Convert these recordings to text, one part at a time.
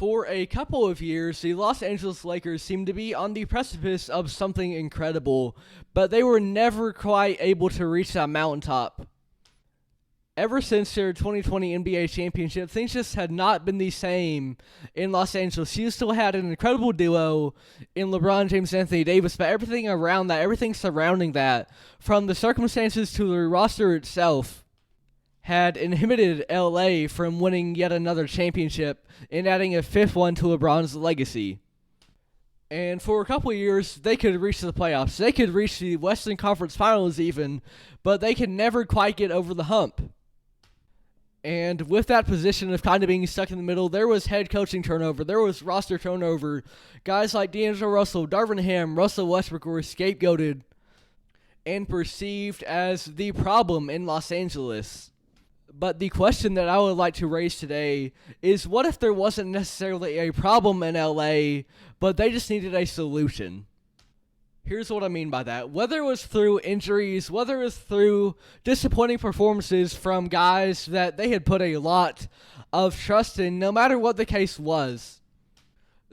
For a couple of years, the Los Angeles Lakers seemed to be on the precipice of something incredible, but they were never quite able to reach that mountaintop. Ever since their 2020 NBA championship, things just had not been the same in Los Angeles. You still had an incredible duo in LeBron James and Anthony Davis, but everything around that, everything surrounding that, from the circumstances to the roster itself, had inhibited LA from winning yet another championship and adding a fifth one to LeBron's legacy. And for a couple of years, they could reach the playoffs. They could reach the Western Conference Finals even, but they could never quite get over the hump. And with that position of kind of being stuck in the middle, there was head coaching turnover. There was roster turnover. Guys like D'Angelo Russell, Darvin Ham, Russell Westbrook were scapegoated and perceived as the problem in Los Angeles. But the question that I would like to raise today is, what if there wasn't necessarily a problem in LA, but they just needed a solution? Here's what I mean by that. Whether it was through injuries, whether it was through disappointing performances from guys that they had put a lot of trust in, no matter what the case was,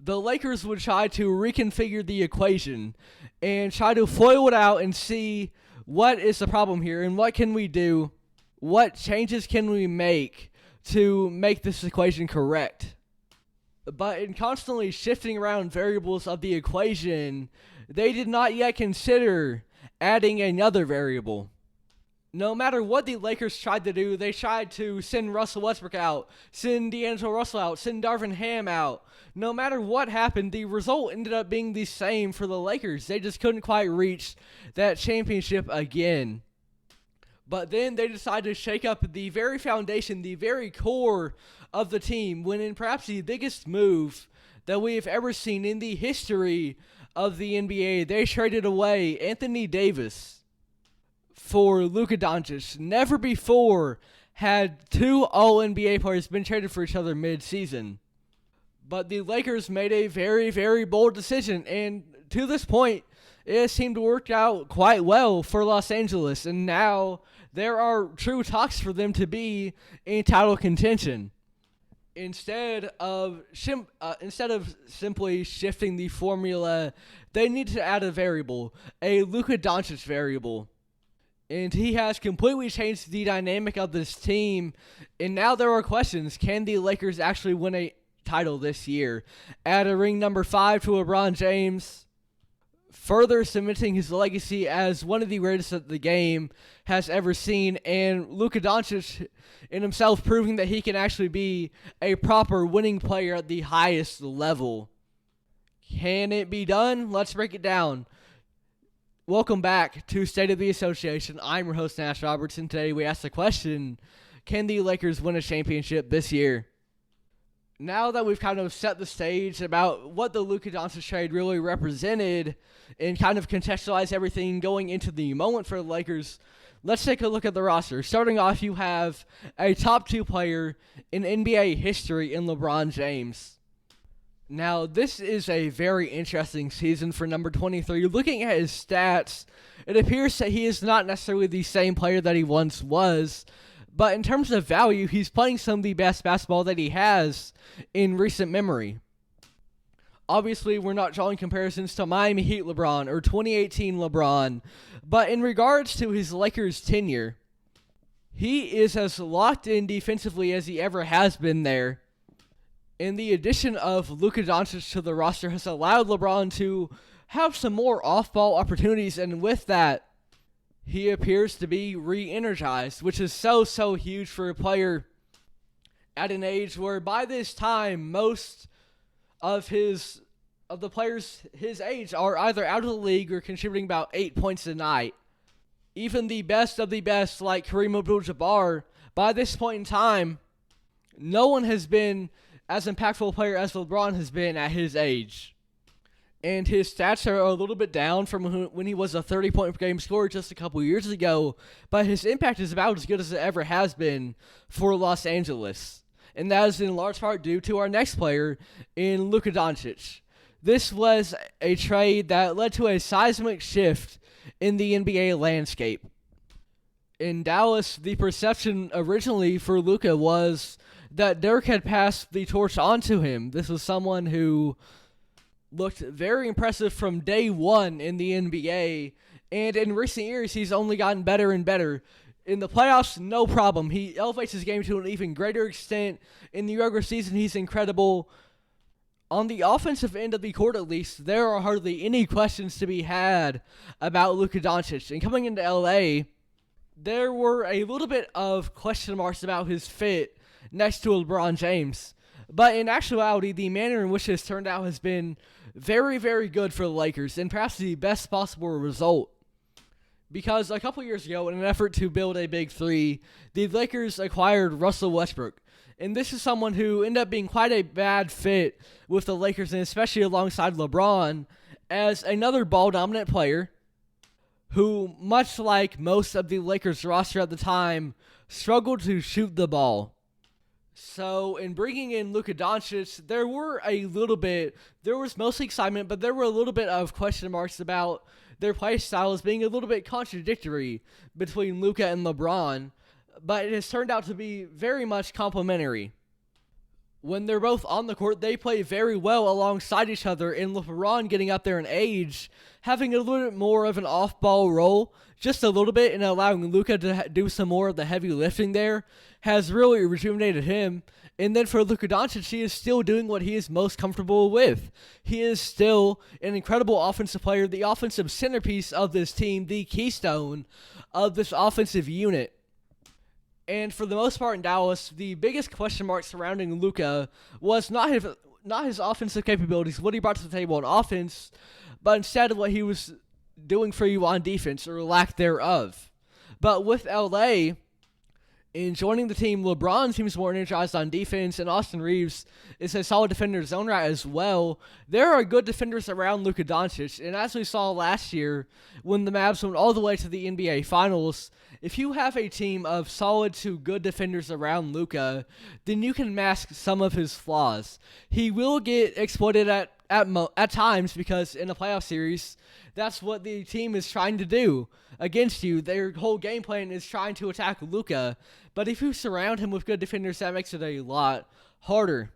the Lakers would try to reconfigure the equation and try to foil it out and see what is the problem here and what can we do. What changes can we make to make this equation correct? But in constantly shifting around variables of the equation, they did not yet consider adding another variable. No matter what the Lakers tried to do, they tried to send Russell Westbrook out, send D'Angelo Russell out, send Darvin Ham out. No matter what happened, the result ended up being the same for the Lakers. They just couldn't quite reach that championship again. But then they decided to shake up the very foundation, the very core of the team, when in perhaps the biggest move that we have ever seen in the history of the NBA, they traded away Anthony Davis for Luka Doncic. Never before had two All-NBA players been traded for each other mid-season. But the Lakers made a very, very bold decision, and to this point, it seemed to work out quite well for Los Angeles, and now there are true talks for them to be in title contention. Instead of simply shifting the formula, they need to add a variable, a Luka Doncic variable. And he has completely changed the dynamic of this team, and now there are questions. Can the Lakers actually win a title this year? Add a ring number 5 to LeBron James, further cementing his legacy as one of the greatest that the game has ever seen, and Luka Doncic in himself proving that he can actually be a proper winning player at the highest level. Can it be done? Let's break it down. Welcome back to State of the Association. I'm your host, Nash Roberts, and today we ask the question, can the Lakers win a championship this year? Now that we've kind of set the stage about what the Luka Doncic trade really represented and kind of contextualized everything going into the moment for the Lakers, let's take a look at the roster. Starting off, you have a top 2 player in NBA history in LeBron James. Now, this is a very interesting season for number 23. Looking at his stats, it appears that he is not necessarily the same player that he once was, but in terms of value, he's playing some of the best basketball that he has in recent memory. Obviously, we're not drawing comparisons to Miami Heat LeBron or 2018 LeBron, but in regards to his Lakers tenure, he is as locked in defensively as he ever has been there. And the addition of Luka Doncic to the roster has allowed LeBron to have some more off-ball opportunities, and with that, he appears to be re-energized, which is so huge for a player at an age where by this time most of the players his age are either out of the league or contributing about 8 points a night. Even the best of the best, like Kareem Abdul-Jabbar, by this point in time, no one has been as impactful a player as LeBron has been at his age. And his stats are a little bit down from when he was a 30-point per game scorer just a couple years ago, but his impact is about as good as it ever has been for Los Angeles. And that is in large part due to our next player in Luka Doncic. This was a trade that led to a seismic shift in the NBA landscape. In Dallas, the perception originally for Luka was that Dirk had passed the torch on to him. This was someone who looked very impressive from day one in the NBA, and in recent years, he's only gotten better and better. In the playoffs, no problem. He elevates his game to an even greater extent. In the regular season, he's incredible. On the offensive end of the court, at least, there are hardly any questions to be had about Luka Doncic. And coming into LA, there were a little bit of question marks about his fit next to LeBron James. But in actuality, the manner in which this turned out has been very, very good for the Lakers, and perhaps the best possible result. Because a couple years ago, in an effort to build a big three, the Lakers acquired Russell Westbrook. And this is someone who ended up being quite a bad fit with the Lakers, and especially alongside LeBron, as another ball-dominant player who, much like most of the Lakers roster at the time, struggled to shoot the ball. So, in bringing in Luka Doncic, there was mostly excitement, but there were a little bit of question marks about their play styles being a little bit contradictory between Luka and LeBron, but it has turned out to be very much complementary. When they're both on the court, they play very well alongside each other, and LeBron getting up there in age, having a little bit more of an off-ball role, just a little bit, and allowing Luka to do some more of the heavy lifting there, has really rejuvenated him. And then for Luka Doncic, he is still doing what he is most comfortable with. He is still an incredible offensive player, the offensive centerpiece of this team, the keystone of this offensive unit. And for the most part in Dallas, the biggest question mark surrounding Luka was not his offensive capabilities, what he brought to the table on offense, but instead what he was doing for you on defense, or lack thereof. But with LA, in joining the team, LeBron seems more energized on defense, and Austin Reaves is a solid defender in his own right as well. There are good defenders around Luka Doncic, and as we saw last year when the Mavs went all the way to the NBA Finals, if you have a team of solid to good defenders around Luka, then you can mask some of his flaws. He will get exploited at times, because in a playoff series, that's what the team is trying to do against you. Their whole game plan is trying to attack Luka, but if you surround him with good defenders, that makes it a lot harder.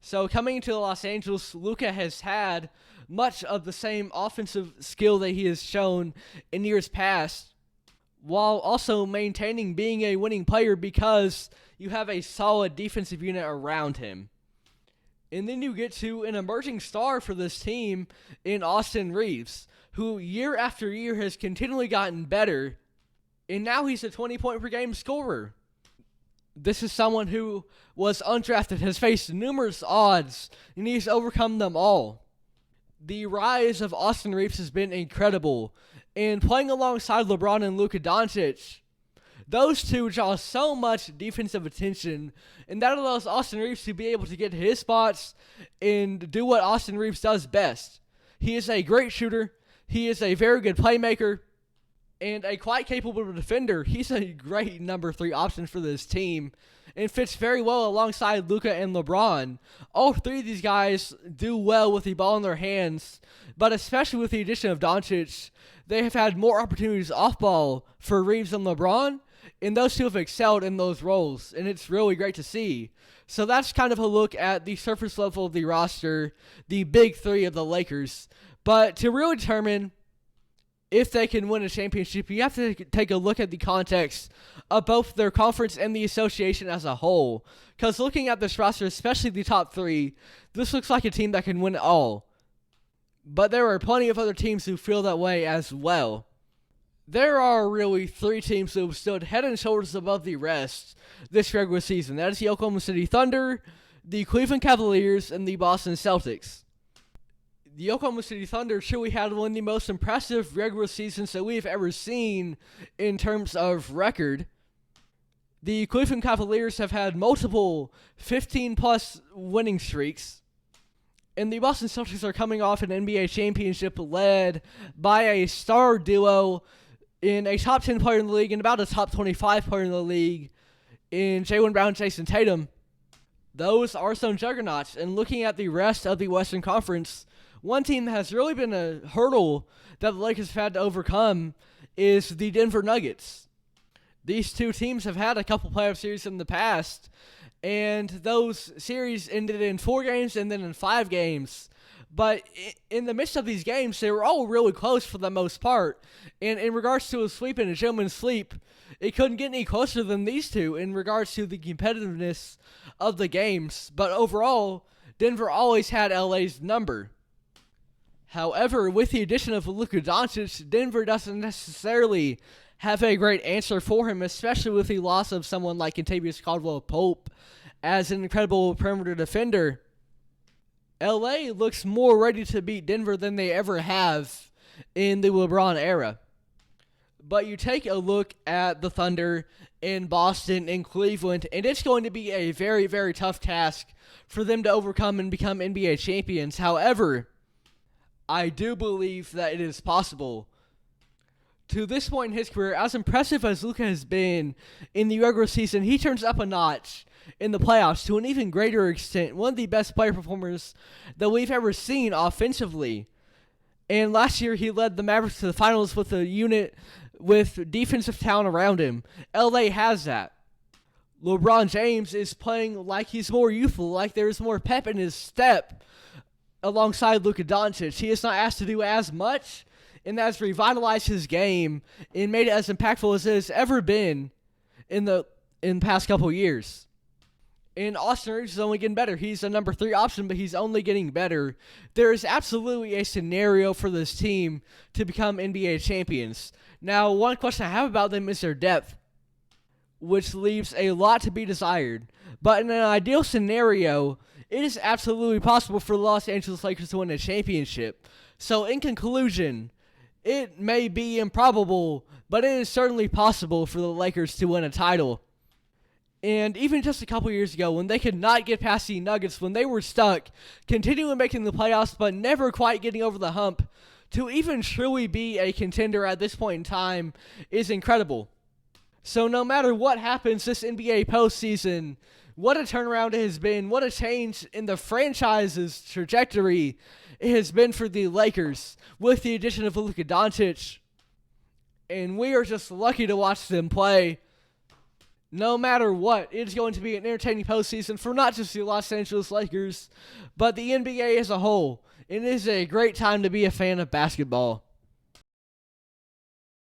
So coming into Los Angeles, Luka has had much of the same offensive skill that he has shown in years past, while also maintaining being a winning player, because you have a solid defensive unit around him. And then you get to an emerging star for this team in Austin Reaves, who year after year has continually gotten better, and now he's a 20-point-per-game scorer. This is someone who was undrafted, has faced numerous odds, and he's overcome them all. The rise of Austin Reaves has been incredible, and playing alongside LeBron and Luka Doncic, those two draw so much defensive attention, and that allows Austin Reaves to be able to get to his spots and do what Austin Reaves does best. He is a great shooter, he is a very good playmaker, and a quite capable defender. He's a great number 3 option for this team, and fits very well alongside Luka and LeBron. All three of these guys do well with the ball in their hands, but especially with the addition of Doncic, they have had more opportunities off ball for Reaves and LeBron, and those two have excelled in those roles, and it's really great to see. So that's kind of a look at the surface level of the roster, the big three of the Lakers. But to really determine if they can win a championship, you have to take a look at the context of both their conference and the association as a whole. Because looking at this roster, especially the top three, this looks like a team that can win it all. But there are plenty of other teams who feel that way as well. There are really 3 teams who have stood head and shoulders above the rest this regular season. That is the Oklahoma City Thunder, the Cleveland Cavaliers, and the Boston Celtics. The Oklahoma City Thunder truly had one of the most impressive regular seasons that we've ever seen in terms of record. The Cleveland Cavaliers have had multiple 15-plus winning streaks. And the Boston Celtics are coming off an NBA championship led by a star duo in a top 10 player in the league and about a top 25 player in the league in Jaylen Brown and Jason Tatum. Those are some juggernauts. And looking at the rest of the Western Conference, one team that has really been a hurdle that the Lakers have had to overcome is the Denver Nuggets. These two teams have had a couple playoff series in the past, and those series ended in 4 games and then in 5 games. But in the midst of these games, they were all really close for the most part. And in regards to a sweep and a gentleman's sweep, it couldn't get any closer than these two in regards to the competitiveness of the games. But overall, Denver always had LA's number. However, with the addition of Luka Doncic, Denver doesn't necessarily have a great answer for him, especially with the loss of someone like Kentavious Caldwell-Pope as an incredible perimeter defender. LA looks more ready to beat Denver than they ever have in the LeBron era. But you take a look at the Thunder in Boston and Cleveland, and it's going to be a very, very tough task for them to overcome and become NBA champions. However, I do believe that it is possible. To this point in his career, as impressive as Luka has been in the regular season, he turns up a notch in the playoffs to an even greater extent. One of the best player performers that we've ever seen offensively. And last year, he led the Mavericks to the finals with a unit with defensive talent around him. LA has that. LeBron James is playing like he's more youthful, like there's more pep in his step alongside Luka Doncic. He is not asked to do as much, and that has revitalized his game and made it as impactful as it has ever been in the past couple years. And Austin Reaves is only getting better. He's a number 3 option, but he's only getting better. There is absolutely a scenario for this team to become NBA champions. Now, one question I have about them is their depth, which leaves a lot to be desired. But in an ideal scenario, it is absolutely possible for the Los Angeles Lakers to win a championship. So, in conclusion, it may be improbable, but it is certainly possible for the Lakers to win a title. And even just a couple years ago, when they could not get past the Nuggets, when they were stuck, continuing making the playoffs, but never quite getting over the hump, to even truly be a contender at this point in time is incredible. So no matter what happens this NBA postseason, what a turnaround it has been, what a change in the franchise's trajectory it has been for the Lakers with the addition of Luka Doncic. And we are just lucky to watch them play. No matter what, it's going to be an entertaining postseason for not just the Los Angeles Lakers, but the NBA as a whole. It is a great time to be a fan of basketball.